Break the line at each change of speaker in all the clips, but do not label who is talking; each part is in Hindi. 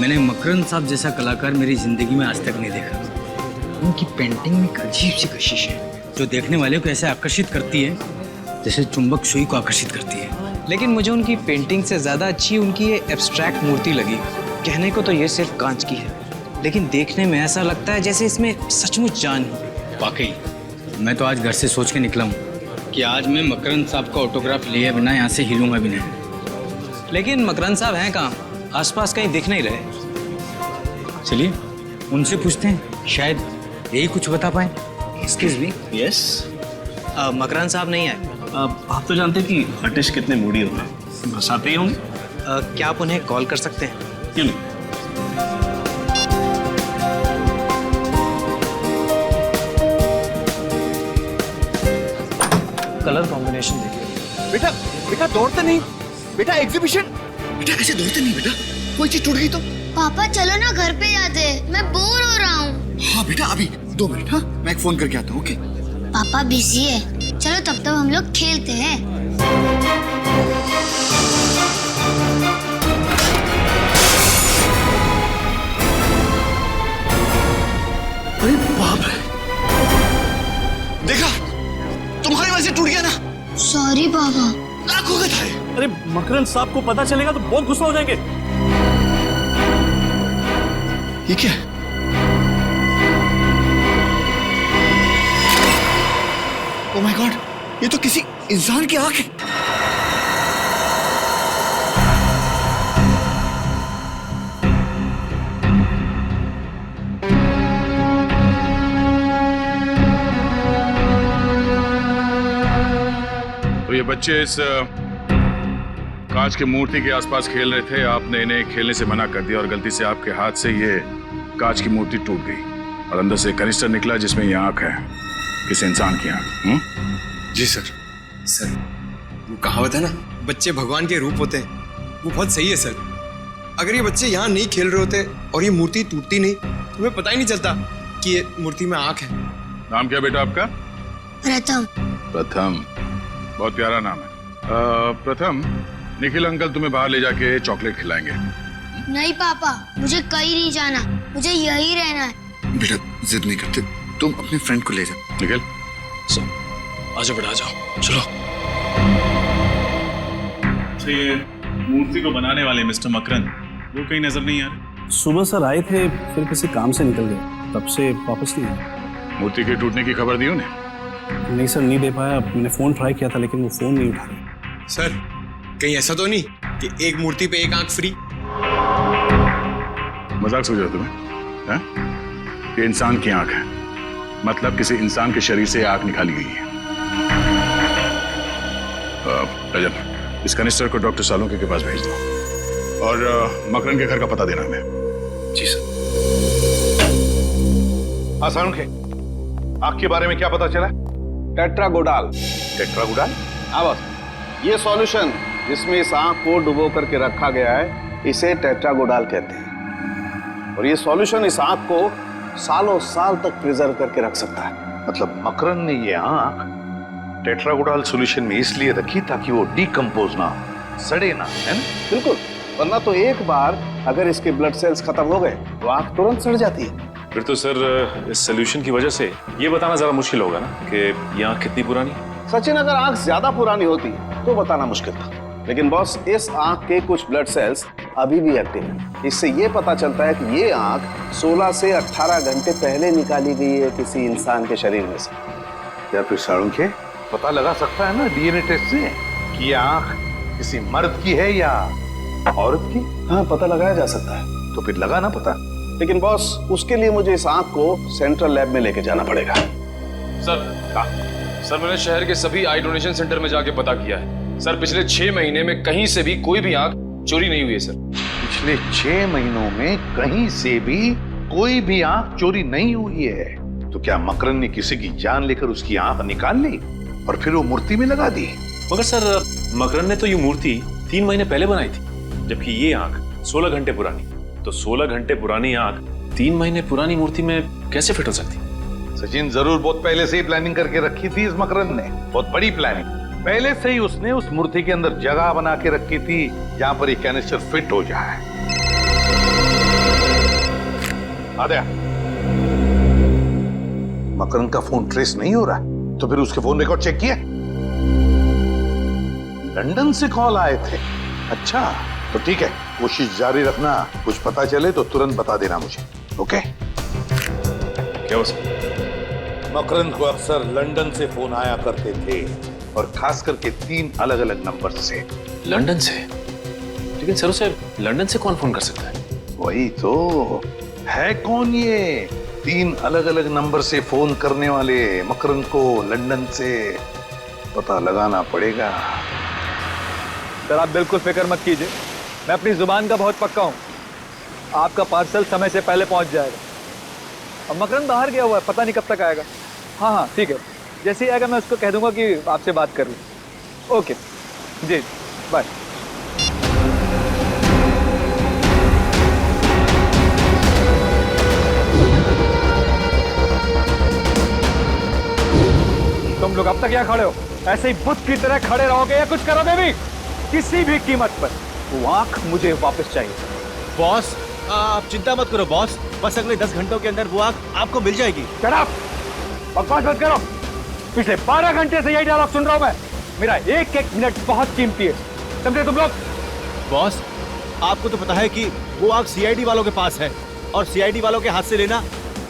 मैंने मकरंद साहब जैसा कलाकार मेरी जिंदगी में आज तक नहीं देखा। उनकी पेंटिंग में एक अजीब सी कशिश है जो देखने वाले को ऐसे आकर्षित करती है जैसे चुंबक सुई को आकर्षित करती है।
लेकिन मुझे उनकी पेंटिंग से ज़्यादा अच्छी उनकी ये एब्स्ट्रैक्ट मूर्ति लगी। कहने को तो ये सिर्फ कांच की है, लेकिन देखने में ऐसा लगता है जैसे इसमें सचमुच जान हो।
वाकई मैं तो आज घर से सोच के निकला हूँ कि आज मैं मकरंद साहब का ऑटोग्राफ लिए बिना यहाँ से हिलूंगा भी नहीं।
लेकिन मकरंद साहब हैं कहाँ? आसपास कहीं दिख नहीं रहे।
चलिए उनसे पूछते हैं, शायद यही कुछ बता पाए।
Excuse me.
यस।
मकरंद साहब नहीं आए।
आप तो जानते हैं कि आर्टिस्ट कितने मूडी होते हैं, बस आते ही होंगे।
क्या आप उन्हें कॉल कर सकते हैं?
क्यों नहीं?
कलर कॉम्बिनेशन देखिए।
बेटा बेटा दौड़ते नहीं बेटा, एग्जीबिशन। बेटा ऐसे दौड़ते नहीं बेटा, कोई चीज टूट गई तो।
पापा चलो ना घर पे जाते हैं, मैं बोर हो रहा हूँ।
हाँ बेटा अभी 2 मिनट। हाँ मैं एक फोन करके आता हूँ। ओके
पापा बिजी है, चलो तब तक हम लोग खेलते हैं।
अरे बाप रे, देखा तुम्हारी वजह से टूट गया ना।
सॉरी पापा।
लाखों का था।
अरे मकरंद साहब को पता चलेगा तो बहुत गुस्सा हो जाएंगे।
ये क्या है? ओह माय गॉड, ये तो किसी इंसान की आंख है।
तो ये बच्चे इस कांच की मूर्ति के आसपास खेल रहे थे, आपने इन्हें खेलने से मना कर दिया और गलती से आपके हाथ से ये कांच की मूर्ति टूट गई और अंदर से कनिस्टर निकला जिसमें ये आंख है, किसी इंसान की आंख।
जी सर। सर वो कहावत है ना, बच्चे भगवान के रूप होते हैं, वो बहुत सही है सर। अगर ये बच्चे यहाँ नहीं खेल रहे होते और ये मूर्ति टूटती नहीं तो हमें पता ही नहीं चलता कि ये मूर्ति में आंख है।
नाम क्या बेटा आपका?
प्रथम।
प्रथम, बहुत प्यारा नाम है। प्रथम, निखिल अंकल तुम्हें बाहर ले जाके चॉकलेट खिलाएंगे।
नहीं पापा, मुझे कहीं नहीं जाना, मुझे यहीं रहना है।
बेटा जिद नहीं करते, तुम अपने फ्रेंड को ले जाओ।
निखिल
आजा बेटा आजा, चलो।
अच्छा ये मूर्ति को बनाने वाले मिस्टर मकरंद वो कहीं नजर नहीं आ रहे?
सुबह सर आए थे, फिर किसी काम से निकल गए, तब से वापस नहीं आए।
मूर्ति के टूटने की खबर दी उन्हें?
नहीं सर, नहीं दे पाया। मैंने फोन ट्राई किया था लेकिन वो फोन नहीं उठा रहे।
सर कहीं ऐसा तो नहीं कि एक मूर्ति पे एक आंख फ्री?
मजाक समझ रहे हो तुम्हें? हैं? ये इंसान की आंख है, मतलब किसी इंसान के शरीर से आंख निकाली गई है। रजन, इस कनिस्टर को डॉक्टर सालुंखे के पास भेज दो और मकरंद के घर का पता देना हमें।
जी सर।
सालुंखे, आंख के बारे में क्या पता चला?
टेट्रागोडाल।
टेट्रागोडाल?
हाँ बस, ये सॉल्यूशन जिसमें इस आंख को डुबो करके रखा गया है इसे टेट्रागोडाल कहते हैं। और ये सॉल्यूशन इस आंख को सालों साल तक प्रिजर्व करके रख सकता है।
मतलब मकरंद ने ये आंख टेट्रागोडाल सॉल्यूशन में इसलिए रखी ताकि वो डिकम्पोज ना हो, सड़े ना, है ना?
बिल्कुल, वरना तो एक बार अगर इसके ब्लड सेल्स खत्म हो गए तो आंख तुरंत सड़ जाती है।
फिर तो सर इस सोल्यूशन की वजह से ये बताना ज्यादा मुश्किल होगा ना कि ये आंख कितनी पुरानी?
सचिन, अगर आंख ज्यादा पुरानी होती तो बताना मुश्किल था, लेकिन बॉस इस आंख के कुछ ब्लड सेल्स अभी भी एक्टिव हैं। इससे ये पता चलता है कि ये आंख 16 से 18 घंटे पहले निकाली गई है किसी इंसान के शरीर में से।
या फिर सालुंखे पता लगा सकता है ना डीएनए टेस्ट से कि ये आंख किसी मर्द की है या औरत की?
हाँ, पता लगाया जा सकता है।
तो फिर लगा ना पता।
लेकिन बॉस उसके लिए मुझे इस आंख को सेंट्रल लैब में लेके जाना पड़ेगा।
सर मैंने शहर के सभी आई डोनेशन सेंटर में जाके पता किया है सर। पिछले 6 महीने में कहीं से भी कोई भी आंख चोरी नहीं हुई है सर।
पिछले 6 महीनों में कहीं से भी कोई भी आंख चोरी नहीं हुई है? तो क्या मकरंद ने किसी की जान लेकर उसकी आंख निकाल ली और फिर वो मूर्ति में लगा दी?
मगर सर मकरंद ने तो ये मूर्ति 3 महीने पहले बनाई थी, जबकि ये आंख 16 घंटे पुरानी। तो 16 घंटे पुरानी आंख 3 महीने पुरानी मूर्ति में कैसे फिट हो सकती?
सचिन, जरूर बहुत पहले से ही प्लानिंग करके रखी थी इस मकरंद ने, बहुत बड़ी प्लानिंग। पहले से ही उसने उस मूर्ति के अंदर जगह बना के रखी थी जहां पर ये कैनिस्टर फिट हो जाए। आद्या, मकरंद का फोन ट्रेस नहीं हो रहा, तो फिर उसके फोन रिकॉर्ड चेक किए? लंदन से कॉल आए थे। अच्छा, तो ठीक है, कोशिश जारी रखना। कुछ पता चले तो तुरंत बता देना मुझे। ओके?
क्या हो सकता?
मकरंद को अक्सर लंदन से फोन आया करते थे, और खास करके 3 अलग अलग नंबर से।
लंदन से? लेकिन सर, उसे लंदन से कौन फोन कर सकता है?
वही तो है, कौन ये 3 अलग अलग नंबर से फोन करने वाले? मकरंद को लंदन से पता लगाना पड़ेगा।
सर आप बिल्कुल फिक्र मत कीजिए, मैं अपनी जुबान का बहुत पक्का हूँ। आपका पार्सल समय से पहले पहुंच जाएगा। अब मकरंद बाहर गया हुआ है, पता नहीं कब तक आएगा। हाँ, ठीक है, जैसे ही आएगा मैं उसको कह दूंगा कि आपसे बात कर लूँ। ओके जी, बाय। तुम लोग अब तक यहाँ खड़े हो, ऐसे ही बुत की तरह खड़े रहोगे या कुछ करोगे भी? किसी भी कीमत पर वो आंख मुझे वापस चाहिए।
बॉस आप चिंता मत करो बॉस, बस अगले 10 घंटों के अंदर वो आंख आपको मिल जाएगी।
Shut up! बकवास मत करो। पिछले 12 घंटे से यही डायलॉग सुन रहा हूं मैं। मेरा एक एक मिनट बहुत कीमती है, समझे तुम लोग?
बॉस आपको तो पता है कि वो आंख सीआईडी वालों के पास है, और सीआईडी वालों के हाथ से लेना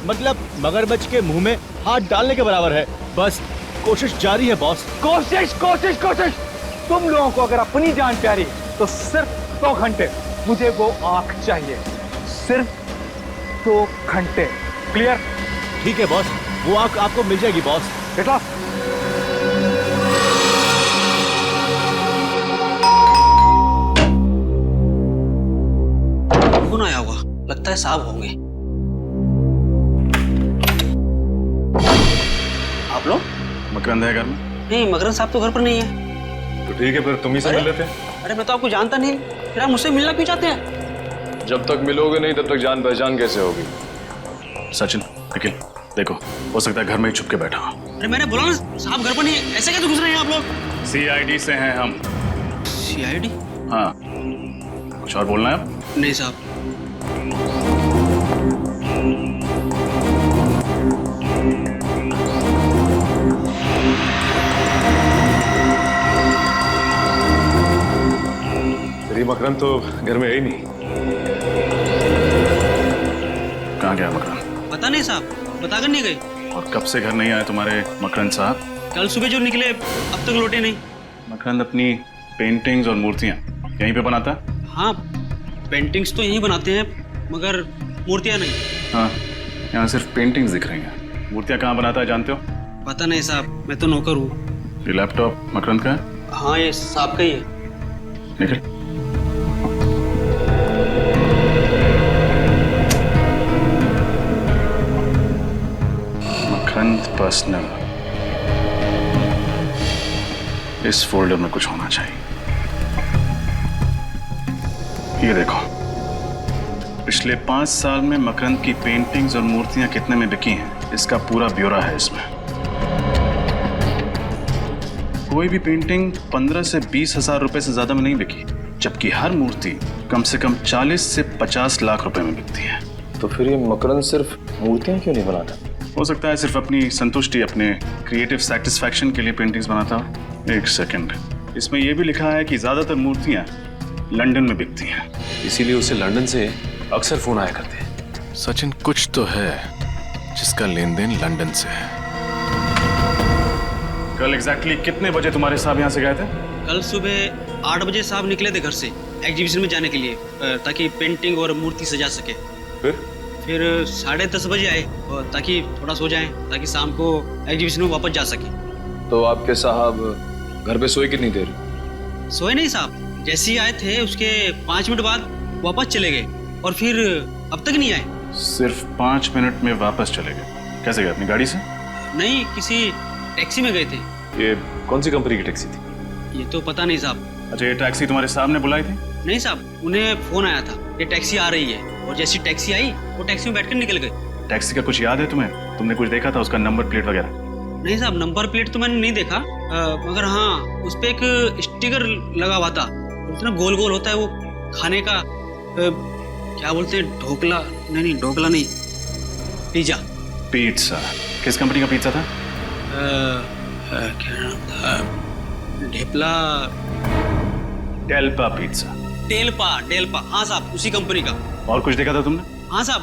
मतलब मगरमच्छ के मुंह में हाथ डालने के बराबर है। बस कोशिश जारी है बॉस।
कोशिश कोशिश कोशिश! तुम लोगों को अगर अपनी जान प्यारी तो सिर्फ 2 घंटे मुझे वो आंख चाहिए, सिर्फ 2 घंटे। क्लियर?
ठीक है बॉस, वो आंख आपको मिल जाएगी बॉस।
बेटा
कौन आया होगा? लगता है साहब होंगे। आप लोग?
मकरंद है घर में?
नहीं, मकरंद साहब तो घर पर नहीं है।
तो ठीक है, फिर तुम ही से मिल लेते।
अरे मैं तो आपको जानता नहीं, फिर आप मुझसे मिलना क्यों चाहते हैं?
जब तक मिलोगे नहीं तब तक जान पहचान कैसे होगी?
सचिन, निखिल, देखो, हो सकता है घर में ही छुप के बैठा हूं।
अरे मैंने बोला ना साहब घर पर नहीं है, ऐसे कैसे घुस रहे हैं आप लोग?
सीआईडी से हैं हम।
सीआईडी?
हाँ, कुछ और बोलना है आप?
नहीं साहब।
मकरंद तो घर में है ही नहीं। कहाँ गया मकरंद?
पता नहीं साहब, बताकर नहीं गए।
और कब से घर नहीं आए तुम्हारे मकरंद साहब?
कल सुबह जो निकले अब तक लौटे नहीं।
मकरंद अपनी पेंटिंग्स और मूर्तियाँ यहीं पे बनाता है?
हाँ, पेंटिंग्स तो यहीं बनाते हैं, मगर मूर्तियाँ नहीं।
हाँ, यहाँ सिर्फ पेंटिंग्स दिख रही हैं। मूर्तियाँ कहाँ बनाता है जानते हो?
पता नहीं साहब, मैं तो नौकर हूँ।
ये लैपटॉप मकरंद का है?
हाँ, ये साहब का ही है।
निखिल, मकरंद पर्सनल, इस फोल्डर में कुछ होना चाहिए। ये देखो, पिछले 5 साल में मकरंद की पेंटिंग्स और मूर्तियां कितने में बिकी हैं, इसका पूरा ब्यौरा है इसमें। कोई भी पेंटिंग 15 से 20 हजार रुपए से ज्यादा में नहीं बिकी, जबकि हर मूर्ति कम से कम 40 से 50 लाख रुपए में बिकती है।
तो फिर ये मकरंद सिर्फ मूर्तियां क्यों नहीं बनाता?
हो सकता है सिर्फ अपनी संतुष्टि, अपने क्रिएटिव सेटिस्फैक्शन के लिए पेंटिंग्स बनाता हो। एक सेकंड, इसमें यह भी लिखा है कि ज्यादातर मूर्तियां लंदन में बिकती हैं,
इसीलिए उसे लंदन से अक्सर फोन आया करते हैं।
सचिन, कुछ तो है जिसका लेन देन लंदन से है।
कल एग्जैक्टली कितने बजे तुम्हारे साहब यहाँ से गए थे?
कल सुबह 8 बजे साहब निकले थे घर से एग्जीबिशन में जाने के लिए, ताकि पेंटिंग और मूर्ति सजा सके। फिर 10:30 बजे आए, और ताकि थोड़ा सो जाएं, ताकि शाम को एग्जीबिशन में वापस जा सके।
तो आपके साहब घर पे सोए कितनी देर?
सोए नहीं साहब, जैसे ही आए थे उसके 5 मिनट बाद वापस चले गए, और फिर अब तक नहीं आए।
सिर्फ 5 मिनट में वापस चले गए? कैसे गए, अपनी गाड़ी से?
नहीं, किसी टैक्सी में गए थे।
ये कौन सी कंपनी की टैक्सी थी?
ये तो पता नहीं साहब।
अच्छा, ये टैक्सी तुम्हारे साहब ने बुलाई थी?
नहीं साहब, उन्हें फोन आया था ये टैक्सी आ रही है, और जैसी टैक्सी आई वो टैक्सी में बैठकर निकल गए।
टैक्सी का कुछ याद है तुम्हें? तुमने कुछ देखा था, उसका नंबर प्लेट वगैरह?
नहीं साहब, नंबर प्लेट तो मैंने नहीं देखा, मगर हाँ उस पे एक स्टिकर लगा हुआ था, उतना गोल गोल होता है वो खाने का, क्या बोलते हैं, ढोकला? नहीं, ढोकला नहीं, पिज्जा।
पिज्जा किस कंपनी का पिज्जा था?
क्या नाम था? ढेपला।
डेल्पा पिज्जा।
डेल्पा हाँ साहब, उसी कंपनी का।
और कुछ देखा था तुमने?
हाँ साहब,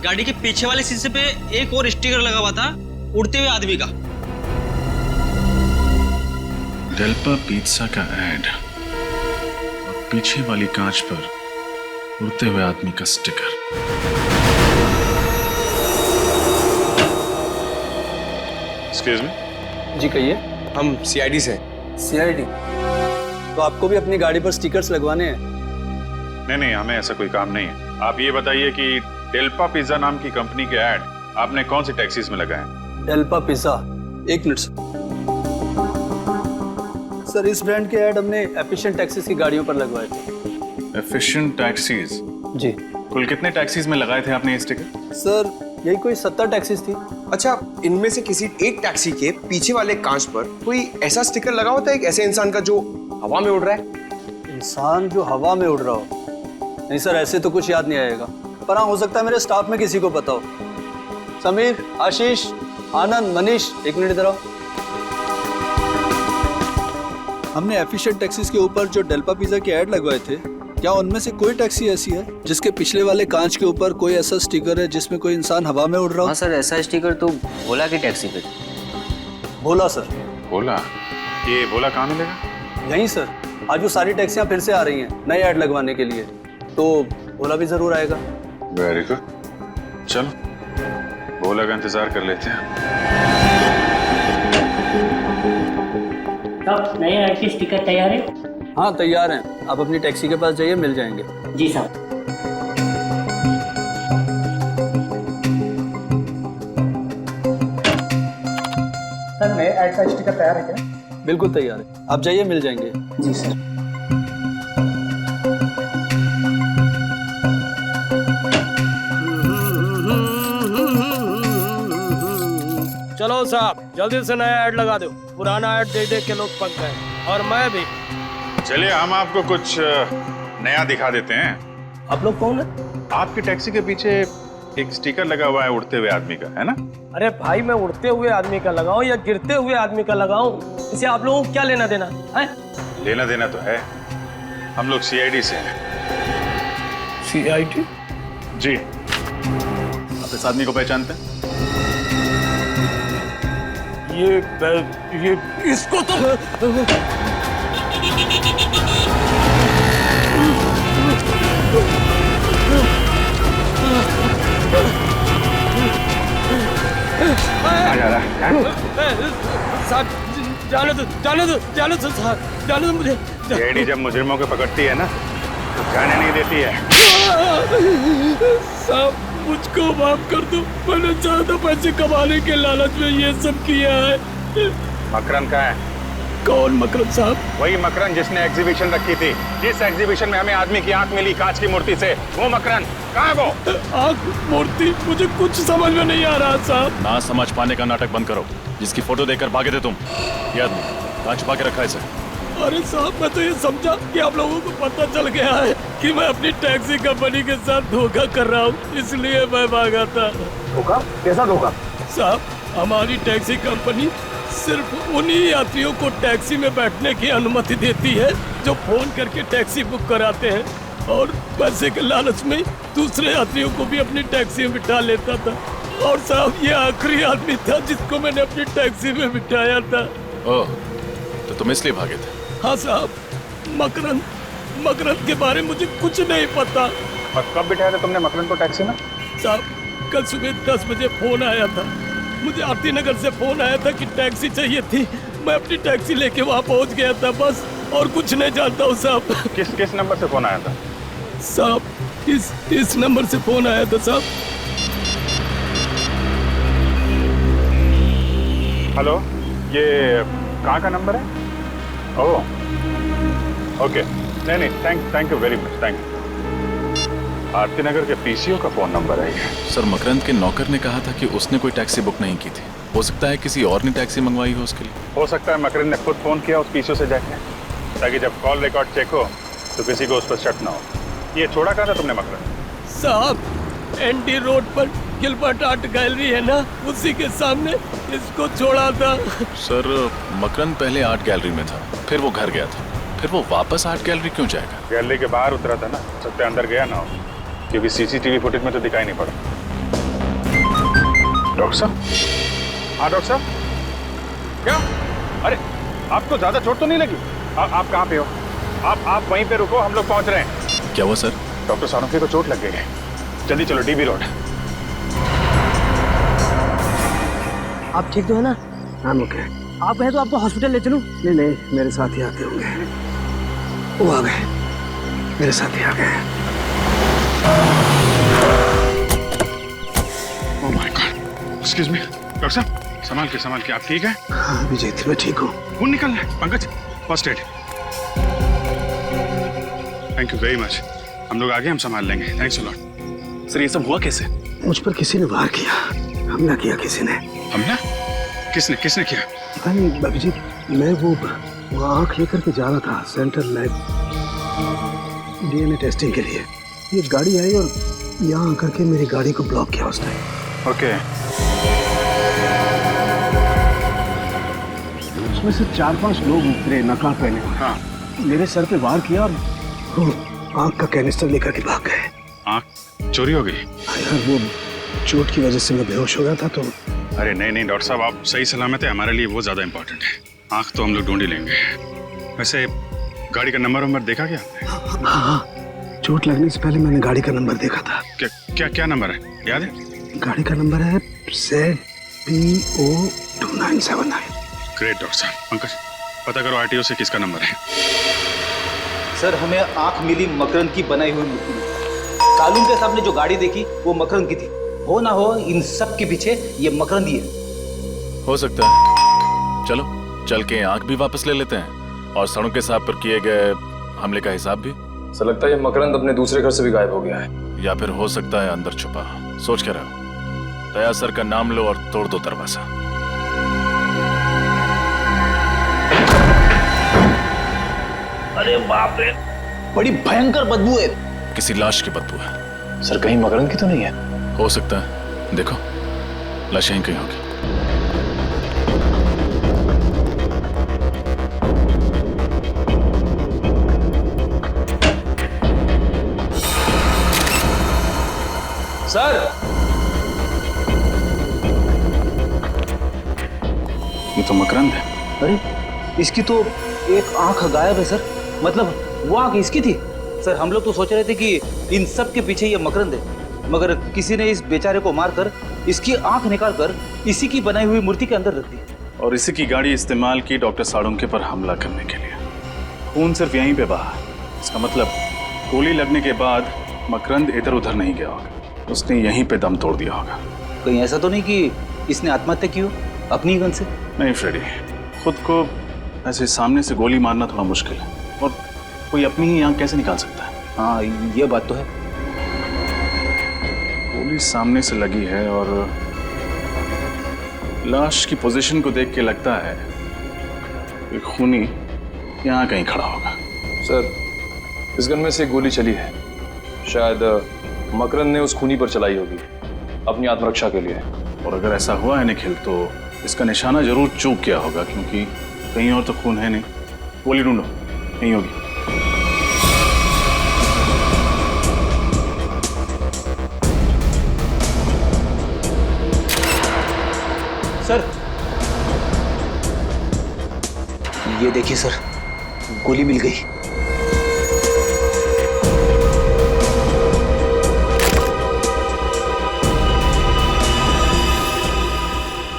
गाड़ी के पीछे वाले शीशे पे एक और स्टिकर लगा हुआ था उड़ते हुए आदमी का।
डेल्पा पिज्जा का ऐड और पीछे वाली कांच पर उड़ते हुए आदमी का स्टिकर। Excuse me.
जी कहिए।
हम सीआईडी से।
सीआईडी? तो आपको भी अपनी गाड़ी पर स्टिकर्स लगवाने हैं?
नहीं, हमें ऐसा कोई काम नहीं है। आप ये बताइए कि डेल्पा पिज्जा नाम की कंपनी के ऐड आपने कौन सी टैक्सीज में लगाए?
डेल्पा पिज्जा? एक मिनट सर, इस ब्रांड के ऐड हमने एफिशिएंट टैक्सीज की गाड़ियों पर लगवाए थे।
Efficient taxis?
जी।
कुल कितने टैक्सीज में लगाए थे आपने ये स्टिकर?
सर यही कोई 70 टैक्सीज थी।
अच्छा, इनमें से किसी एक टैक्सी के पीछे वाले कांच पर कोई ऐसा स्टिकर लगा होता है एक ऐसे इंसान का जो हवा में उड़ रहा है?
इंसान जो हवा में उड़ रहा हो? नहीं सर, ऐसे तो कुछ याद नहीं आएगा, पर हाँ हो सकता है मेरे स्टाफ में किसी को पता हो। समीर, आशीष, आनंद, मनीष, एक मिनट इधर आओ। हमने एफिशिएंट टैक्सीज के ऊपर जो डेल्पा पिज्जा के ऐड लगवाए थे, क्या उनमें से कोई टैक्सी ऐसी है जिसके पिछले वाले कांच के ऊपर कोई ऐसा स्टिकर है जिसमें कोई इंसान हवा में उड़ रहा हो?
हाँ सर, ऐसा स्टिकर तो भोला की टैक्सी पे था।
भोला सर?
भोला? ये भोला कहाँ मिलेगा?
यहीं सर, आज वो सारी टैक्सियां फिर से आ रही हैं नए ऐड लगवाने के लिए, तो भोला भी जरूर आएगा।
वेरी गुड, चलो भोला का इंतजार कर लेते हैं।
साहब, नए ऐड के स्टिकर तैयार है?
हाँ तैयार हैं, आप अपनी टैक्सी के पास जाइए, मिल जाएंगे।
जी साहब।
सर, नए ऐड का स्टिकर तैयार है क्या?
बिल्कुल तैयार है, आप जाइए, मिल जाएंगे।
जी सर।
चलो साहब, जल्दी से नया ऐड लगा दो, पुराना ऐड देख देख के लोग पक गए, और मैं भी।
चलिए हम आपको कुछ नया दिखा देते हैं।
आप लोग कौन है?
आपकी टैक्सी के पीछे एक स्टिकर लगा हुआ है उड़ते हुए आदमी का, है ना?
अरे भाई, मैं उड़ते हुए आदमी का लगाऊं या गिरते हुए आदमी का लगाऊं, इसे आप लोगों को क्या लेना देना है?
लेना देना तो है, हम लोग सीआईडी से हैं।
सीआईडी?
जी। आप इस आदमी को पहचानते हैं?
ये इसको तो साहब, जाने दो साहब, जाने दो मुझे।
सीआईडी जब मुजरिमों को पकड़ती है ना, तो जाने नहीं देती है।
साहब, मुझको माफ कर दो, मैंने ज्यादा पैसे कमाने के लालच में ये सब किया है।
मकरन कहाँ है?
कौन मकरन साहब?
वही मकरन जिसने एग्जीबिशन रखी थी, जिस एग्जीबिशन में हमें आदमी की आंख मिली कांच की मूर्ति से, वो मकरन कहाँ है? वो
आंख मूर्ति? मुझे कुछ समझ में नहीं आ रहा साहब।
ना समझ पाने का नाटक बंद करो। जिसकी फोटो देखकर भागे थे तुम, ये आदमी कहाँ छुपा के रखा है इसे?
अरे साहब, मैं तो ये समझा कि आप लोगों को पता चल गया है कि मैं अपनी टैक्सी कंपनी के साथ धोखा कर रहा हूँ, इसलिए मैं भागा था।
धोखा? कैसा धोखा?
साहब, हमारी टैक्सी कंपनी सिर्फ उन्हीं यात्रियों को टैक्सी में बैठने की अनुमति देती है जो फोन करके टैक्सी बुक कराते हैं, और पैसे के लालच में दूसरे यात्रियों को भी अपनी टैक्सी में बिठा लेता था। और साहब, ये आखिरी आदमी था जिसको मैंने अपनी टैक्सी में बिठाया था।
ओह, तो तुम इसलिए भागे थे?
हाँ साहब, मकरन के बारे में मुझे कुछ नहीं पता।
और कब बिठाया था तुमने मकरन को टैक्सी में?
साहब, कल सुबह 10 बजे फोन आया था, मुझे आरती नगर से फोन आया था कि टैक्सी चाहिए थी। मैं अपनी टैक्सी लेके वहाँ पहुँच गया था, बस, और कुछ नहीं जानता हूँ साहब।
किस नंबर से फोन आया था?
साहब, इस नंबर से फोन आया था साहब।
हेलो, ये कहाँ का नंबर है? ओह, ओके, नहीं, thank you very much, thank you. Aarti Nagar के पीसीओ का फोन नंबर है ये।
सर, मकरंद के नौकर ने कहा था कि उसने कोई टैक्सी बुक नहीं की थी। हो सकता है किसी और ने टैक्सी मंगवाई हो उसके लिए।
हो सकता है मकरंद ने खुद फोन किया उस पीसीओ से जाके, ताकि जब कॉल रिकॉर्ड चेक हो तो किसी को उस पर शक ना हो। ये छोड़ा कहाँ था तुमने मकरंद?
साहब, एनडी रोड पर गिलबर्ट आर्ट गैलरी है ना, उसी के सामने इसको छोड़ा था।
सर मकरंद पहले आर्ट गैलरी में था, फिर वो घर गया था, फिर वो वापस आर्ट गैलरी क्यों जाएगा?
गैलरी के बाहर उतरा था ना, सकते अंदर गया ना हो, क्योंकि सीसीटीवी फुटेज में तो दिखाई नहीं पड़ा। डॉक्टर साहब, हाँ डॉक्टर साहब, क्या? अरे आपको ज्यादा चोट तो नहीं लगी? आप कहाँ पे हो? आप वहीं पे रुको, हम लोग पहुंच रहे हैं।
क्या हुआ सर?
डॉक्टर सानोफी को चोट लग गई है, जल्दी चलो डीबी रोड।
आप ठीक तो है ना?
हाँ ओके।
आप कहें तो आपको हॉस्पिटल ले चलूं?
नहीं नहीं, मेरे साथ ही आते होंगे। वो आ गए, मेरे साथ ही आ गए।
Oh my God, excuse me doctor साहब, संभाल के, आप ठीक है?
हाँ विजय, मैं ठीक हूँ।
खून निकल रहा है। Pankaj, first aid. Thank you very much, हम लोग आगे, हम संभाल लेंगे। Thanks a lot.
सर ये सब हुआ कैसे?
मुझ पर किसी ने वार किया, हमला किया किसी ने।
हमला? किसने किया?
पता नहीं अभिजीत, मैं वो आँख लेकर के जा रहा था सेंट्रल लैब DNA टेस्टिंग के लिए। ये गाड़ी आई और यहाँ आकर के मेरी गाड़ी को ब्लॉक किया उसने।
ओके।
उसमें से 4-5 लोग उतरे नकाब पहने हुए।
हाँ।
मेरे सर पे वार किया और आँख का कैनिस्टर लेकर के भाग गए।
आँख चोरी हो गई?
यार वो चोट की वजह से मैं बेहोश हो गया था तो।
अरे नहीं डॉक्टर साहब, आप सही सलामत है, हमारे लिए वो ज्यादा इम्पोर्टेंट है। आँख तो हम लोग ढूंढ ही लेंगे। वैसे गाड़ी का नंबर देखा क्या आपने?
हाँ, चोट लगने से पहले मैंने गाड़ी का नंबर देखा था।
क्या नंबर है, याद है?
गाड़ी का नंबर है ZPO 2979।
ग्रेट डॉक्टर साहब। पंकज, पता करो RTO से किसका नंबर है।
सर हमें आंख मिली मकरंद की बनाई हुई मूर्ति में। कालून के सामने जो गाड़ी देखी वो मकरंद की थी। हो ना हो इन सब के पीछे ये मकरंद ही है।
हो सकता है। चलो चल के आंख भी वापस ले लेते हैं और सड़ों के साथ पर किए गए हमले का हिसाब भी।
सर लगता है ये मकरंद अपने दूसरे घर से भी गायब हो गया है।
या फिर हो सकता है अंदर छुपा। सोच के रहो। दया सर का नाम लो और तोड़ दो दरवाजा।
अरे बाप रे, बड़ी भयंकर बदबू है।
किसी लाश की बदबू है।
सर कहीं मकरंद की तो नहीं है?
हो सकता है, देखो लाश यहीं कहीं होगी।
सर
ये तो मकरंद है।
अरे इसकी तो एक आंख गायब है सर। मतलब वो आंख इसकी थी। सर हम लोग तो सोच रहे थे कि इन सब के पीछे ये मकरंद है, मगर किसी ने इस बेचारे को मारकर इसकी आंख निकालकर इसी की बनाई हुई मूर्ति के अंदर रख दी।
और इसी की गाड़ी इस्तेमाल की डॉक्टर साळुंखे पर हमला करने के लिए। खून सिर्फ यहीं पे बहा। इसका मतलब गोली लगने के बाद मकरंद इधर उधर नहीं गया होगा, उसने यहीं पे दम तोड़ दिया होगा।
कहीं ऐसा तो नहीं कि इसने आत्महत्या की हो अपनी ही गन से?
नहीं फ्रेडी, खुद को ऐसे सामने से गोली मारना थोड़ा मुश्किल है, और कोई अपनी ही आंख कैसे निकाल सकता है?
हाँ ये बात तो है।
गोली सामने से लगी है और लाश की पोजीशन को देख के लगता है कि खूनी यहाँ कहीं खड़ा होगा।
सर इस गन में से गोली चली है, शायद मकरंद ने उस खूनी पर चलाई होगी अपनी आत्मरक्षा के लिए।
और अगर ऐसा हुआ है निखिल, तो इसका निशाना जरूर चूक गया होगा, क्योंकि कहीं और तो खून है नहीं। गोली ढूंढो, नहीं होगी।
सर ये देखिए सर, गोली मिल गई।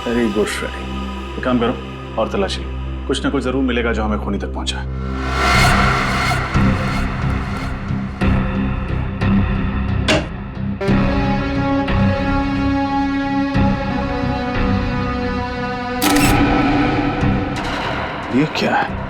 Very good Freddy. काम करो और तलाशी लो, कुछ ना कुछ जरूर मिलेगा जो हमें खूनी तक पहुंचाए। ये क्या है?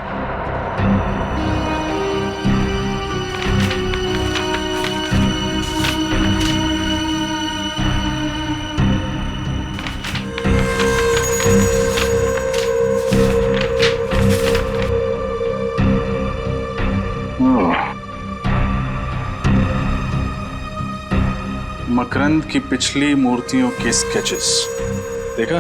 मकरंद की पिछली मूर्तियों के स्केचेस देखा?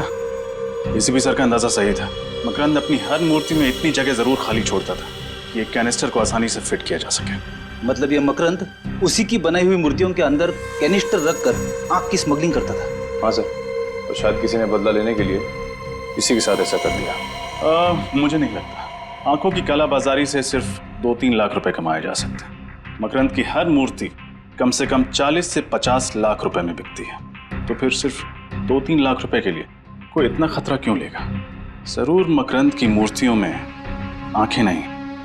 एसीपी सर का अंदाजा सही था। मकरंद अपनी हर मूर्ति में इतनी जगह जरूर खाली छोड़ता था कि एक कैनिस्टर को आसानी से फिट किया जा सके।
मतलब ये मकरंद उसी की बनाई हुई मूर्तियों के अंदर कैनिस्टर रखकर आग की स्मगलिंग करता था।
हाँ सर, और शायद किसी ने बदला लेने के लिए इसी के साथ ऐसा कर दिया।
मुझे नहीं लगता। आंखों की कालाबाजारी से सिर्फ 2-3 लाख रुपए कमाए जा सकते हैं। मकरंद की हर मूर्ति कम से कम 40 से 50 लाख रुपए में बिकती है, तो फिर सिर्फ 2-3 लाख रुपए के लिए कोई इतना खतरा क्यों लेगा? जरूर मकरंद की मूर्तियों में आंखें नहीं,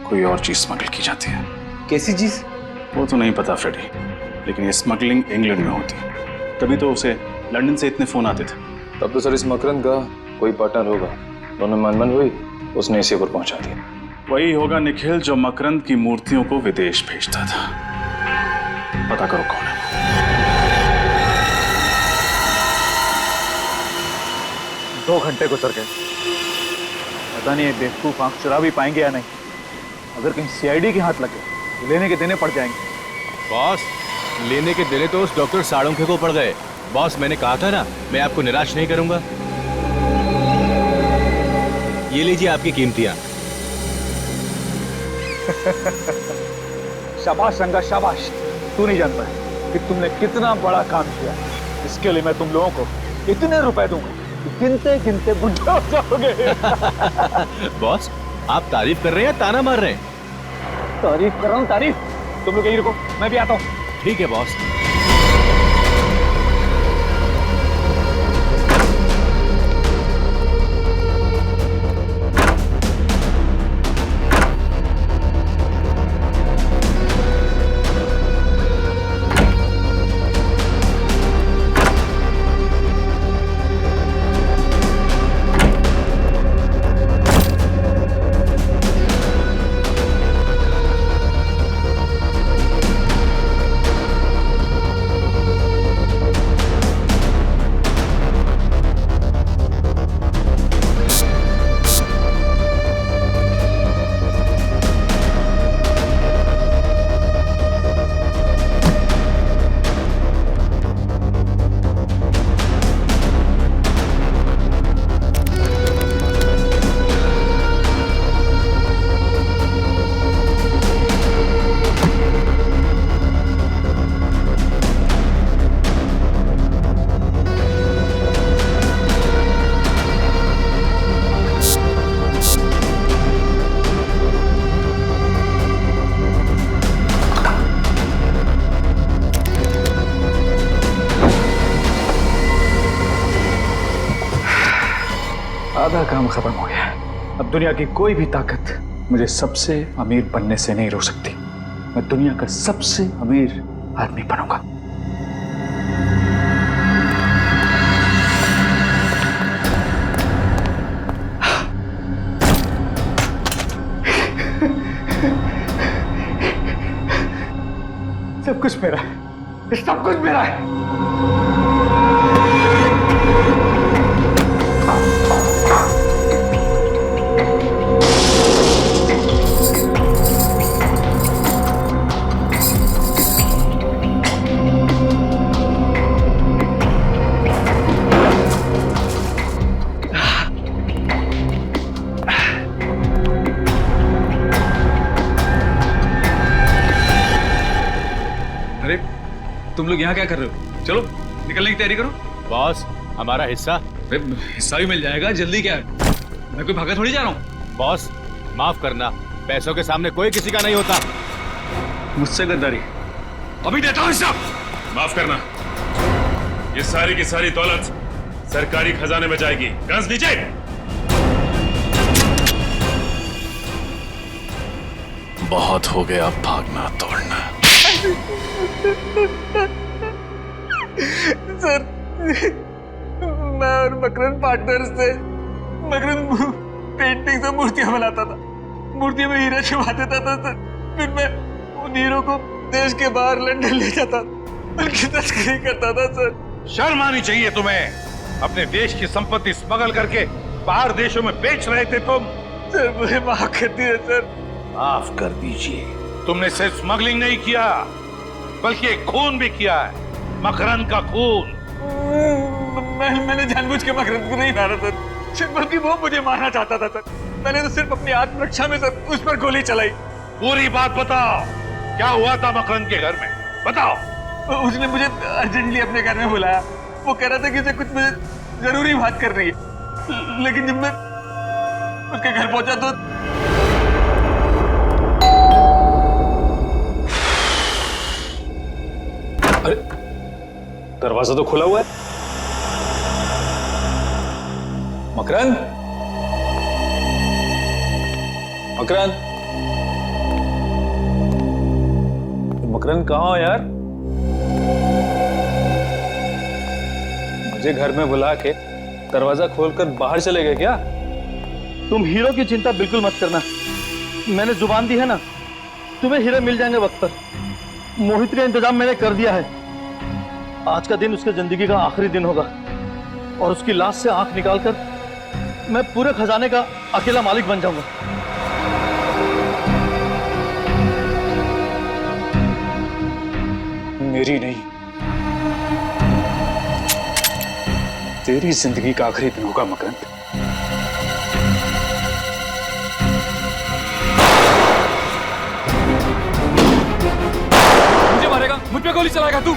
कोई और चीज स्मगल की जाती है।
कैसी चीज?
वो तो नहीं पता फ्रेडी, लेकिन ये स्मगलिंग इंग्लैंड में होती है, तभी तो उसे लंदन से इतने फोन आते थे।
तब तो सर इस मकरंद का कोई पार्टनर होगा, दोनों मनमन हुई, उसने इसे पर पहुंचा दिया।
वही होगा निखिल जो मकरंद की मूर्तियों को विदेश भेजता था। पता करो कौन है।
दो घंटे गुजर गए, पता नहीं बेवकूफ आंख चुरा भी पाएंगे या नहीं। अगर कहीं सीआईडी के हाथ लगे तो लेने के देने पड़ जाएंगे।
बॉस, लेने के देने तो उस डॉक्टर साड़ोंखे को पड़ गए। बॉस, मैंने कहा था ना, मैं आपको निराश नहीं करूंगा। ये लीजिए आपकी कीमतियां।
शाबाश रंगा, शाबाश। तू नहीं जानता कि तुमने कितना बड़ा काम किया। इसके लिए मैं तुम लोगों को इतने रुपए दूंगा कि गिनते गिनते बुढ़े हो जाओगे।
बॉस, आप तारीफ कर रहे हैं या ताना मार रहे हैं?
तारीफ कर रहा हूँ, तारीफ। तुम लोग यहीं रुको, मैं भी आता हूँ।
ठीक है बॉस।
आधा काम खत्म हो गया। अब दुनिया की कोई भी ताकत मुझे सबसे अमीर बनने से नहीं रोक सकती। मैं दुनिया का सबसे अमीर आदमी बनूंगा। सब कुछ मेरा है, सब कुछ मेरा है।
तुम लोग यहाँ क्या कर रहे हो? चलो निकलने की तैयारी करो।
बॉस, हमारा हिस्सा?
हिस्सा भी मिल जाएगा, जल्दी क्या है? मैं कोई भागा थोड़ी जा रहा हूँ।
बॉस, माफ करना, पैसों के सामने कोई किसी का नहीं होता।
मुझसे गद्दारी
अभी देता हूँ हिस्सा। माफ करना, ये सारी की सारी दौलत सरकारी खजाने में जाएगी। गन्स नीचे।
बहुत हो गया भागना तोड़ना।
सर, मैं और मकरंद पार्टनर्स थे। मकरंद पेंटिंग से मूर्तियां बनाता था, मूर्तियों में हीरा छुपा देता था सर। फिर मैं उन हीरो को देश के बाहर लंदन ले जाता, उनकी तस्करी करता था सर।
शर्म आनी चाहिए तुम्हें। अपने देश की संपत्ति स्मगल करके बाहर देशों में बेच रहे थे तुम।
सर मुझे माफ कर दीजिए सर।
माफ कर दीजिए। तुमने सिर्फ स्मगलिंग नहीं किया, बल्कि एक खून भी किया है। मकरंद का खून।
मैंने जानबूझ के मकरंद को नहीं मारा सर, सिर्फ बल्कि वो मुझे मारना चाहता था सर। मैंने तो सिर्फ अपनी आत्मरक्षा में सर उस पर गोली चलाई।
पूरी बात बताओ, क्या हुआ था मकरंद के घर में, बताओ।
उसने मुझे अर्जेंटली अपने घर में बुलाया। वो कह रहा था कि उसे कुछ मुझे जरूरी बात कर रही है, लेकिन जब मैं उसके घर पहुंचा तो
अरे दरवाजा तो खुला हुआ है।
मकरंद, मकरंद, मकरंद कहाँ हो यार? मुझे घर में बुला के दरवाजा खोलकर बाहर चले गए क्या?
तुम हीरो की चिंता बिल्कुल मत करना, मैंने जुबान दी है ना, तुम्हें हीरे मिल जाएंगे वक्त पर। मोहित का इंतजाम मैंने कर दिया है। आज का दिन उसके जिंदगी का आखिरी दिन होगा और उसकी लाश से आंख निकालकर मैं पूरे खजाने का अकेला मालिक बन जाऊंगा।
मेरी नहीं, तेरी जिंदगी का आखिरी दिन होगा मकरंद।
मुझे मारेगा, मुझ पे गोली चलाएगा तू?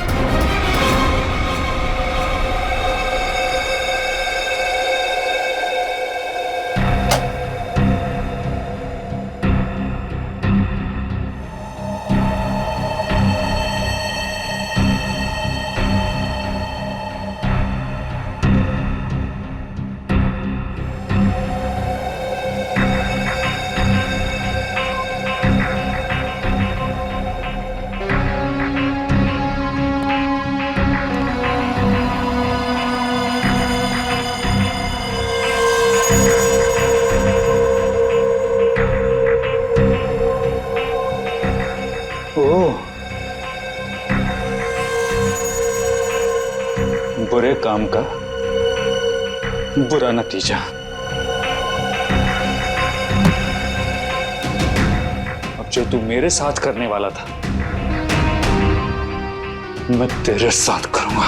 बुरे काम का बुरा नतीजा। अब जो तू मेरे साथ करने वाला था, मैं तेरे साथ करूंगा।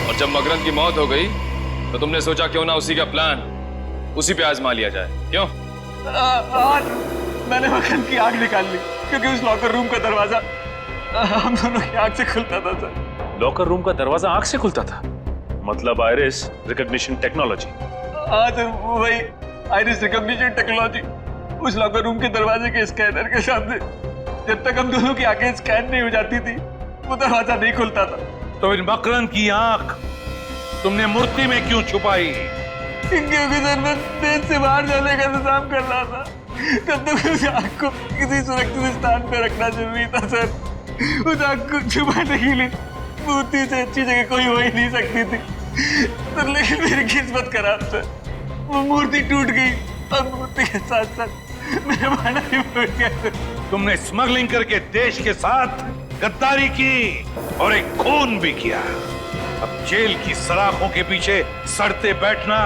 और जब मकरंद की मौत हो गई तो तुमने सोचा क्यों ना उसी का प्लान उसी पे आजमा लिया जाए, क्यों? आज मैंने मकरंद की आग निकाल ली, क्योंकि उस लॉकर रूम का दरवाजा हम दोनों की आग से खुलता था सर।
लॉकर रूम का दरवाजा आग से खुलता था? मतलब आइरिस रिकॉग्निशन टेक्नोलॉजी।
आज वही आइरिस रिकॉग्निशन टेक्नोलॉजी उस लॉकर रूम के दरवाजे के स्कैनर के सामने जब तक हम दोनों की आंखें स्कैन नहीं हो जाती थी, वो दरवाजा नहीं खुलता था।
तो इन मकरंद की आंख तुमने मूर्ति में क्यों छुपाई?
क्योंकि सर मैं देश से बाहर जाने का इंतजाम कर रहा था, तब तक उस आग को किसी सुरक्षित स्थान पर रखना जरूरी था सर। उस आग को छुपाने के लिए मूर्ति से अच्छी जगह कोई हो ही नहीं सकती थी। तो लेकिन मेरी किस्मत खराब सर, वो मूर्ति टूट गई और मूर्ति के साथ साथ मेरा भाना भी फूट गया।
तुमने स्मगलिंग करके देश के साथ गद्दारी की और एक खून भी किया। अब जेल की सलाखों के पीछे सड़ते बैठना,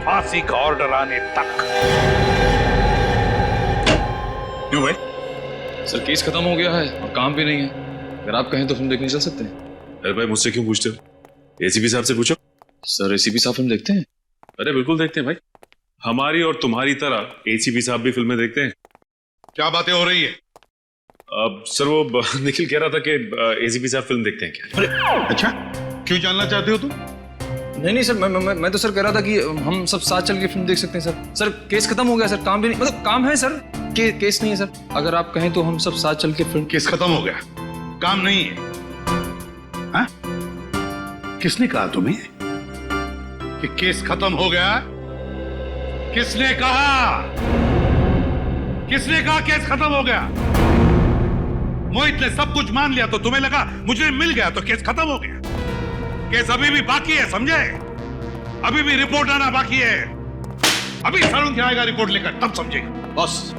फांसी का ऑर्डर आने तक।
क्यों भाई? सर केस खत्म हो गया है और काम भी नहीं है। अगर आप कहें तो फिल्म देखने चल सकते हैं।
अरे भाई मुझसे क्यों पूछते हो? एसीपी साहब से पूछो।
सर एसीपी साहब फिल्म देखते हैं?
अरे बिल्कुल देखते हैं भाई, हमारी और तुम्हारी तरह एसीपी साहब भी फिल्में देखते हैं।
क्या बातें हो रही है?
सर वो निखिल कह रहा था कि एसीपी साहब फिल्म देखते हैं क्या?
अरे अच्छा, क्यों जानना चाहते हो तुम?
नहीं सर, मैं तो सर कह रहा था कि हम सब साथ चल के फिल्म देख सकते हैं सर। सर केस खत्म हो गया सर, काम भी नहीं, मतलब काम है सर, केस नहीं है सर। अगर आप कहें तो हम सब साथ चल के फिल्म।
केस खत्म हो गया, काम नहीं है? हाँ? किसने कहा तुम्हें कि केस खत्म हो गया? किसने कहा? किसने कहा केस खत्म हो गया? मोहित ने सब कुछ मान लिया तो तुम्हें लगा मुझे मिल गया तो केस खत्म हो गया। केस अभी भी बाकी है, समझे? अभी भी रिपोर्ट आना बाकी है। अभी सारुण क्या आएगा रिपोर्ट लेकर, तब समझेगा।
बॉस,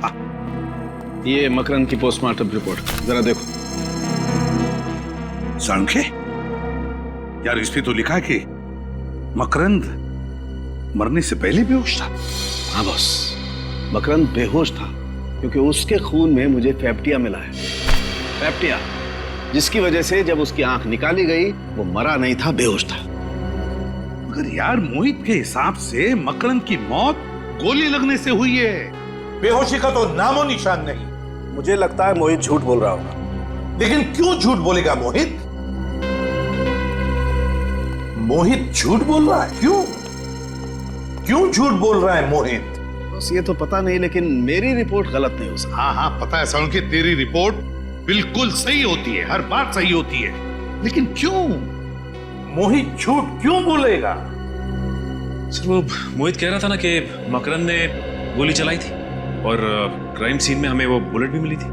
ये मकरंद की पोस्टमार्टम रिपोर्ट जरा देखो।
सारुण यार, इस पे तो लिखा है कि मकरंद मरने से पहले बेहोश था।
हाँ बॉस, मकरंद बेहोश था क्योंकि उसके खून में मुझे फैप्टिया मिला है। फैप्टिया जिसकी वजह से जब उसकी आंख निकाली गई वो मरा नहीं था, बेहोश था।
मगर यार मोहित के हिसाब से मकरंद की मौत गोली लगने से हुई है।
बेहोशी का तो नामो निशान नहीं।
मुझे लगता है मोहित झूठ बोल रहा होगा।
लेकिन क्यों झूठ बोलेगा मोहित? मोहित झूठ बोल रहा है, क्यों झूठ बोल रहा है मोहित?
बस ये तो पता नहीं, लेकिन मेरी रिपोर्ट गलत नहीं हो सकती।
हाँ पता है सर कि तेरी रिपोर्ट बिल्कुल सही होती है, हर बार सही होती है, लेकिन क्यों?
मोहित झूठ क्यों बोलेगा?
सर वो मोहित कह रहा था ना कि मकरंद ने गोली चलाई थी और क्राइम सीन में हमें वो बुलेट भी मिली थी।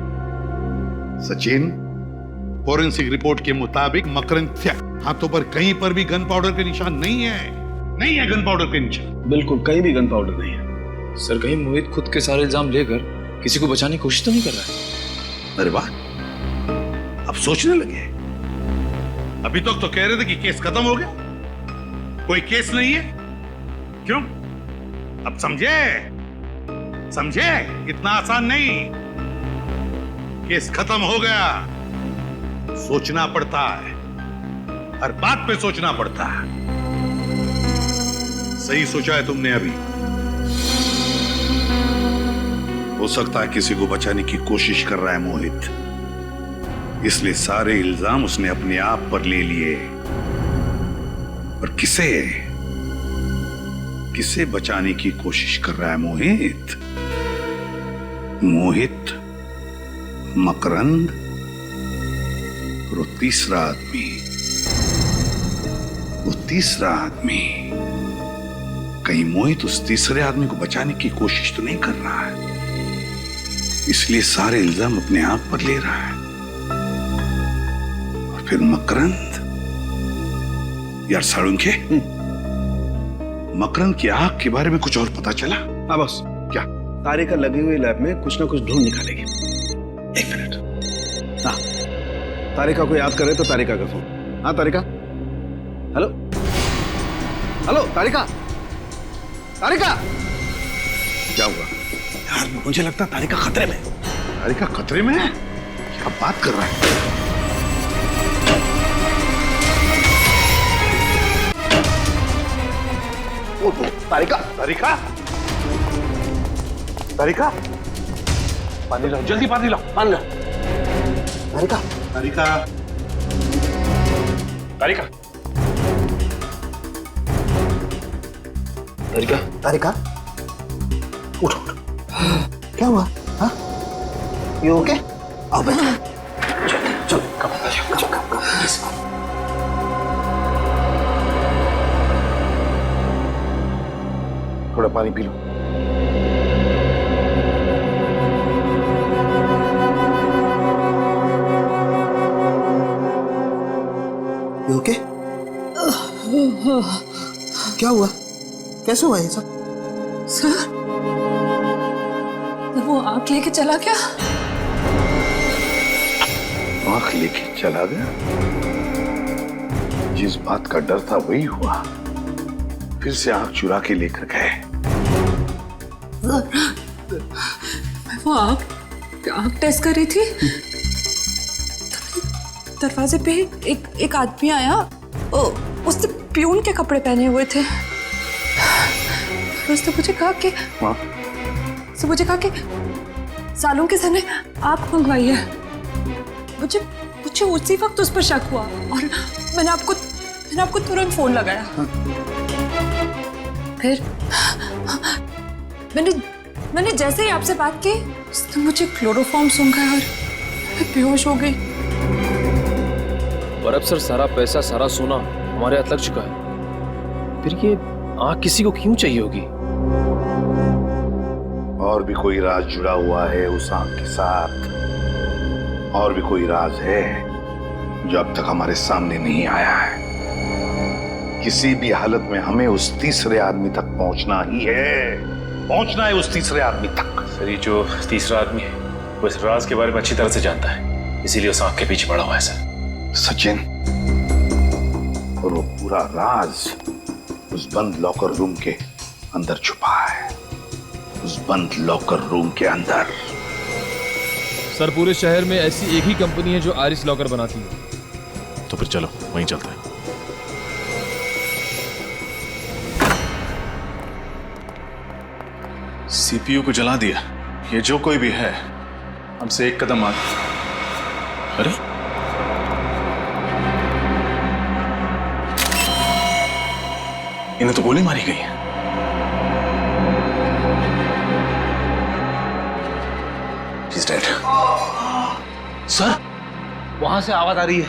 सचिन, फोरेंसिक रिपोर्ट के मुताबिक मकरंद के हाथों पर कहीं पर भी गन पाउडर के निशान नहीं है गन पाउडर के निशान।
बिल्कुल कहीं भी गन पाउडर नहीं है।
सर कहीं मोहित खुद के सारे इल्जाम लेकर किसी को बचाने की कोशिश तो नहीं कर रहा है?
अरे वाह, अब सोचने लगे। अभी तक तो कह रहे थे कि केस खत्म हो गया, कोई केस नहीं है। क्यों? अब समझे इतना आसान नहीं। केस खत्म हो गया, सोचना पड़ता है, हर बात पे सोचना पड़ता है। सही सोचा है तुमने। अभी हो सकता है किसी को बचाने की कोशिश कर रहा है मोहित, इसलिए सारे इल्जाम उसने अपने आप पर ले लिए। और किसे बचाने की कोशिश कर रहा है मोहित? मकरंद और वो तीसरा आदमी। कहीं मोहित उस तीसरे आदमी को बचाने की कोशिश तो नहीं कर रहा है, इसलिए सारे इल्जाम अपने आप पर ले रहा है। और फिर मकरंद, यार साळुंखे, मकरंद की आंख के बारे में कुछ और पता चला?
हाँ बस। क्या? तारिका लगी हुई लैब में कुछ ना कुछ ढूंढ निकालेगी। एक मिनट। हाँ, तारिका को याद करे तो तारिका का फोन। हाँ तारिका, हेलो तारिका। क्या हुआ यार? मुझे लगता है तारिका खतरे में।
तारिका खतरे में? क्या बात कर रहा है?
तारिका, पानी लाओ, जल्दी पानी लाओ, पानी लाओ। तारिका, उठो। क्या हुआ? हाँ? You okay? आओ बैठो। चलो, कम।
थोड़ा पानी पी लो।
You okay? क्या हुआ? कैसे हुआ ये सब?
सर, वो आंख लेके चला गया।
आंख लेके चला गया? जिस बात का डर था वही हुआ। फिर से आंख चुरा के लेकर गए।
वो आंख टेस्ट कर रही थी, दरवाजे पे एक आदमी आया। उसने प्यून के कपड़े पहने हुए थे। उसने मुझे कहा कि सालों के सर ने आंख मंगवाई है। मुझे उसी वक्त उस पर शक हुआ और मैंने आपको तुरंत फोन लगाया। फिर मैंने जैसे ही आपसे बात की, उसने मुझे क्लोरोफॉर्म सूंघा और मैं बेहोश हो गई।
और अब सर सारा पैसा, सारा सोना हमारे हाथ लग चुका है, फिर ये आंख किसी को क्यों चाहिए होगी?
और भी कोई राज जुड़ा हुआ है उस आंख के साथ। और भी कोई राज है जो अब तक हमारे सामने नहीं आया है। किसी भी हालत में हमें उस तीसरे आदमी तक पहुंचना ही है। पहुंचना है उस तीसरे आदमी तक।
सर ये जो तीसरा आदमी है वो इस राज के बारे में अच्छी तरह से जानता है, इसीलिए उस आंख के पीछे पड़ा हुआ है सर।
सचिन, और वो पूरा राज उस बंद लॉकर रूम के अंदर छुपा है। उस बंद लॉकर रूम के अंदर।
सर पूरे शहर में ऐसी एक ही कंपनी है जो आयरिस लॉकर बनाती है।
तो फिर चलो वहीं चलते हैं। सीपीयू को जला दिया। ये जो कोई भी है हमसे एक कदम आगे। अरे इन्हें तो गोली मारी गई है। He's dead.
सर वहां से आवाज आ रही है।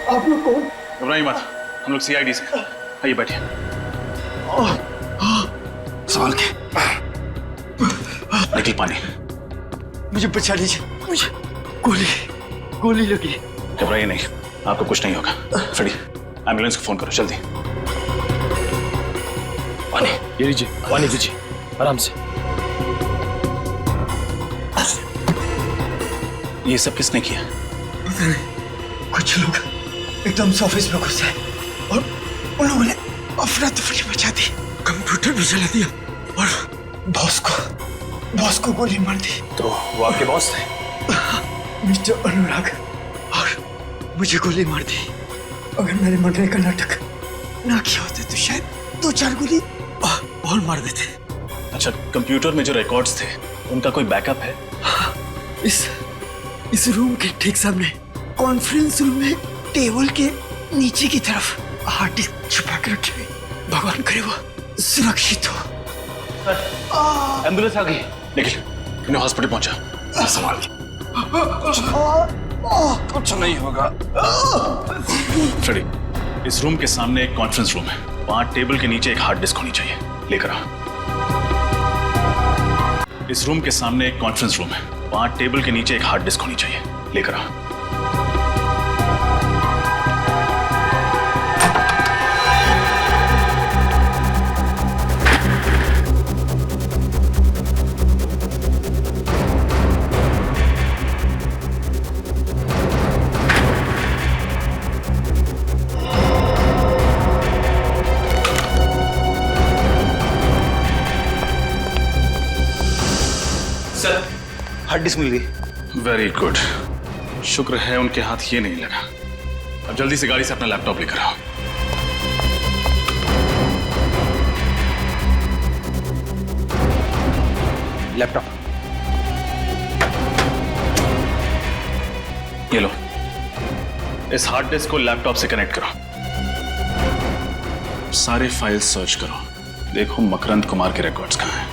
आप लोग कौन?
घबराइए मत, हम लोग सीआईडी से। आइए बैठिए।
संभाल के।
निकल पानी।
मुझे बचा लीजिए, मुझे गोली लगी।
घबराइए नहीं, आपको कुछ नहीं होगा। फ्रेडी एम्बुलेंस को फोन करो जल्दी।
पानी ये लीजिए, पानी पीजिए आराम से।
ये सब किसने किया?
पता नहीं, कुछ लोग एकदम से ऑफिस में घुस आए और उन लोगों ने अफरा तफरी मचा दी, कंप्यूटर भी जला दिया और बॉस को गोली मार दी।
तो वो आपके बॉस थे?
मिस्टर अनुराग, और मुझे गोली मार दी। अगर मैंने मरने का नाटक ना किया होता तो शायद 2-4 गोली और मार देते।
अच्छा, कंप्यूटर में जो रिकॉर्ड्स थे उनका कोई बैकअप है?
इस रूम के ठीक सामने कॉन्फ्रेंस रूम में टेबल के नीचे की तरफ हार्ड डिस्क छुपा के रखे हुए। भगवान करे वो सुरक्षित हो।
एम्बुलेंस आ गई।
निखिल इन्हें हॉस्पिटल पहुंचा। संभाल के।
कुछ नहीं होगा।
फ्रेडी इस रूम के सामने एक कॉन्फ्रेंस रूम है, वहां टेबल के नीचे एक हार्ड डिस्क होनी चाहिए। लेकर आ। इस रूम के सामने एक कॉन्फ्रेंस रूम है, वहां टेबल के नीचे एक हार्ड डिस्क होनी चाहिए। लेकर आ।
सर हार्ड डिस्क मिल गई।
वेरी गुड, शुक्र है उनके हाथ ये नहीं लगा। अब जल्दी से गाड़ी से अपना लैपटॉप लेकर आओ।
लैपटॉप
ये लो, इस हार्ड डिस्क को लैपटॉप से कनेक्ट करो। सारे फाइल्स सर्च करो, देखो मकरंद कुमार के रिकॉर्ड्स कहाँ हैं।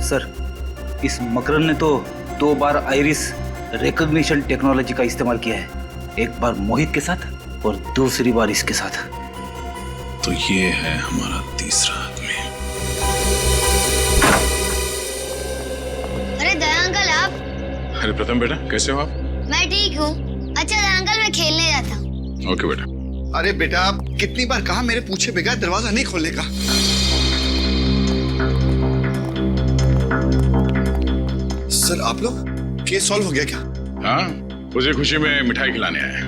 सर इस मकरंद ने तो 2 बार आइरिस रिकॉग्निशन टेक्नोलॉजी का इस्तेमाल किया है, एक बार मोहित के साथ और दूसरी बार इसके साथ।
तो ये है हमारा तीसरा आदमी।
अरे दया अंकल आप।
अरे प्रथम बेटा कैसे हो आप?
मैं ठीक हूँ। अच्छा दया अंकल मैं खेलने जाता हूँ।
ओके बेटा।
अरे बेटा आप कितनी बार कहा मेरे पूछे बगैर दरवाजा नहीं खोलने का। सर आप लोग केस सॉल्व हो गया क्या?
हाँ, उसी खुशी में मिठाई खिलाने आए।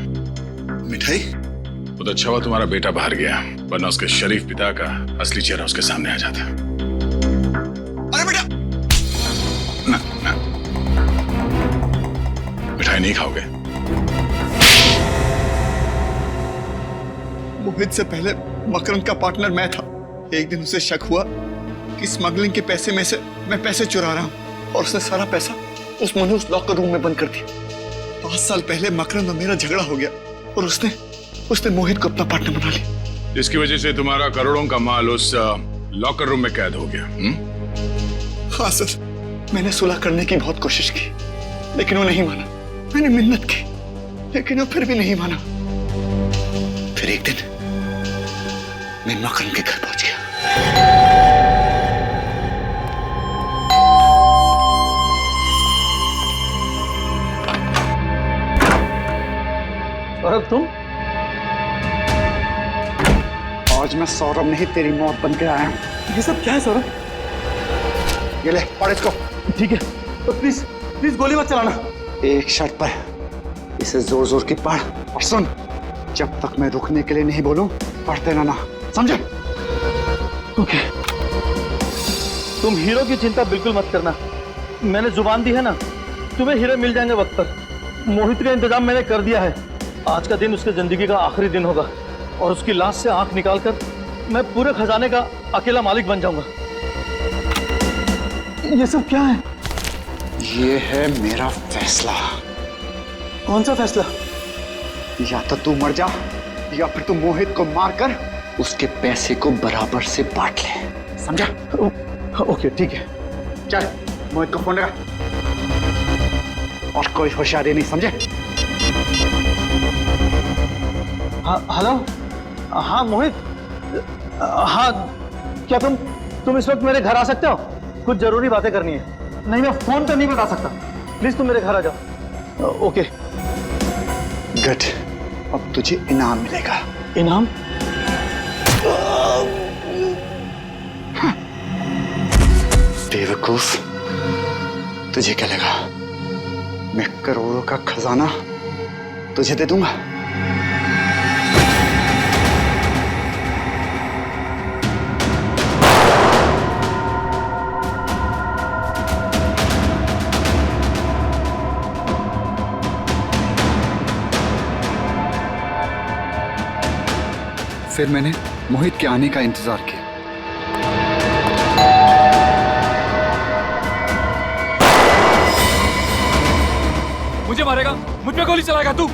मिठाई?
बहुत अच्छा हुआ तुम्हारा बेटा बाहर गया, वरना उसके शरीफ पिता का असली चेहरा उसके सामने आ जाता।
अरे बेटा
ना, ना। मिठाई नहीं खाओगे?
मोहित से पहले मकरंद का पार्टनर मैं था। एक दिन उसे शक हुआ कि स्मगलिंग के पैसे में से मैं पैसे चुरा रहा हूँ और उसने सारा पैसा उस लॉकर रूम में बंद कर दिया। 5 साल पहले मकरंद और मेरा झगड़ा हो गया और उसने मोहित को अपना पार्टनर बना लिया।
इसकी वजह से तुम्हारा करोड़ों का माल उस लॉकर रूम में कैद हो गया।
हाँ सर, मैंने सुलह करने की बहुत कोशिश की लेकिन वो नहीं माना। मैंने मिन्नत की लेकिन वो फिर भी नहीं माना। फिर एक दिन मैं मकरंद के घर पहुंच गया।
और अब तुम
आज मैं सौरभ नहीं तेरी मौत बन के आया हूँ।
ये सब क्या है सौरभ?
ये ले पढ़ इसको।
ठीक है, तो प्लीज प्लीज गोली मत चलाना।
एक शर्त पर, इसे जोर जोर की पढ़ और सुन, जब तक मैं रुकने के लिए नहीं बोलूं पढ़ते रहना, समझे?
ओके। तुम हीरो की चिंता बिल्कुल मत करना, मैंने जुबान दी है ना, तुम्हें हीरो मिल जाएंगे वक्त पर। मोहित का इंतजाम मैंने कर दिया है। आज का दिन उसकी जिंदगी का आखिरी दिन होगा और उसकी लाश से आंख निकालकर मैं पूरे खजाने का अकेला मालिक बन जाऊंगा। ये सब क्या है?
ये है मेरा फैसला।
कौन सा फैसला?
या तो तू मर जा या फिर तू मोहित को मारकर उसके पैसे को बराबर से बांट ले, समझा?
ओके ठीक है।
चल मोहित को फोन लगा, और कोई होशियारी नहीं, समझे?
हाँ हेलो, हाँ मोहित, हाँ क्या तुम इस वक्त मेरे घर आ सकते हो? कुछ जरूरी बातें करनी है। नहीं मैं फोन पे नहीं बता सकता, प्लीज तुम मेरे घर आ जाओ। ओके
गुड, अब तुझे इनाम मिलेगा।
इनाम?
बेवकूफ, तुझे क्या लगा मैं करोड़ों का खजाना तुझे दे दूंगा? फिर मैंने मोहित के आने का इंतजार किया।
मुझे मारेगा, मुझ पे गोली चलाएगा तू?
और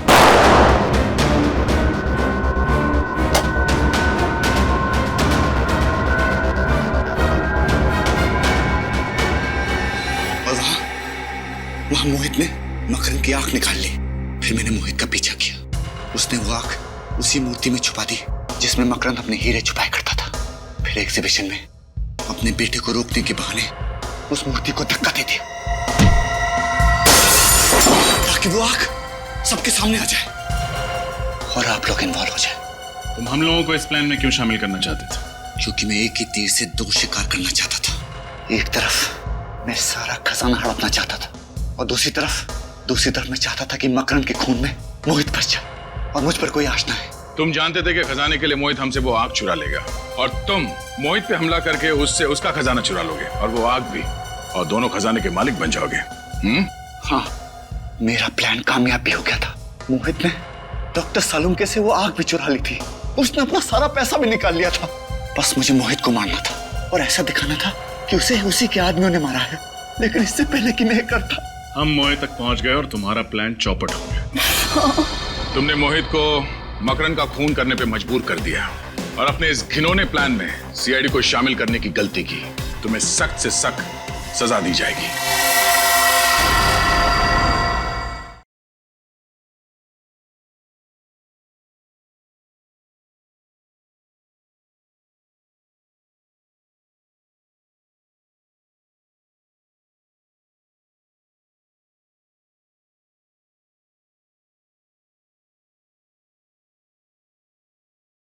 वहां मोहित ने मकरंद की आंख निकाल ली। फिर मैंने मोहित का पीछा किया। उसने वो आंख उसी मूर्ति में छुपा दी जिसमें मकरंद अपने हीरे छुपाया करता था। फिर एग्जीबिशन में अपने बेटे को रोकने के बहाने उस मूर्ति को धक्का दे दिया ताकि वो आंख सबके सामने आ जाए और आप लोग इन्वॉल्व हो जाए।
तुम हम लोगों को इस प्लान में क्यों शामिल करना चाहते थे?
क्योंकि मैं एक ही तीर से दो शिकार करना चाहता था। एक तरफ मैं सारा खजाना हड़पना चाहता था और दूसरी तरफ मैं चाहता था कि मकरंद के खून में मोहित फंस जाए और मुझ पर कोई आश ना है।
तुम जानते थे कि खजाने के लिए मोहित हमसे वो आग चुरा लेगा और तुम मोहित पे हमला करके उससे उसका खजाना चुरा लोगे और वो आग भी, और दोनों खजाने के मालिक बन जाओगे।
हाँ, मेरा प्लान कामयाब भी हो गया था। मोहित ने डॉक्टर सालुंके से वो आग भी चुरा ली थी। उसने अपना सारा पैसा भी निकाल लिया था। बस मुझे मोहित को मारना था और ऐसा दिखाना था कि उसे उसी के आदमियों ने मारा है, लेकिन इससे पहले कि मैं करता।
हम मोहित तक पहुंच गए और तुम्हारा प्लान चौपट हो गया।
तुमने मोहित को मकरंद का खून करने पे मजबूर कर दिया और अपने इस घिनौने प्लान में सीआईडी को शामिल करने की गलती की। तुम्हें सख्त से सख्त सजा दी जाएगी।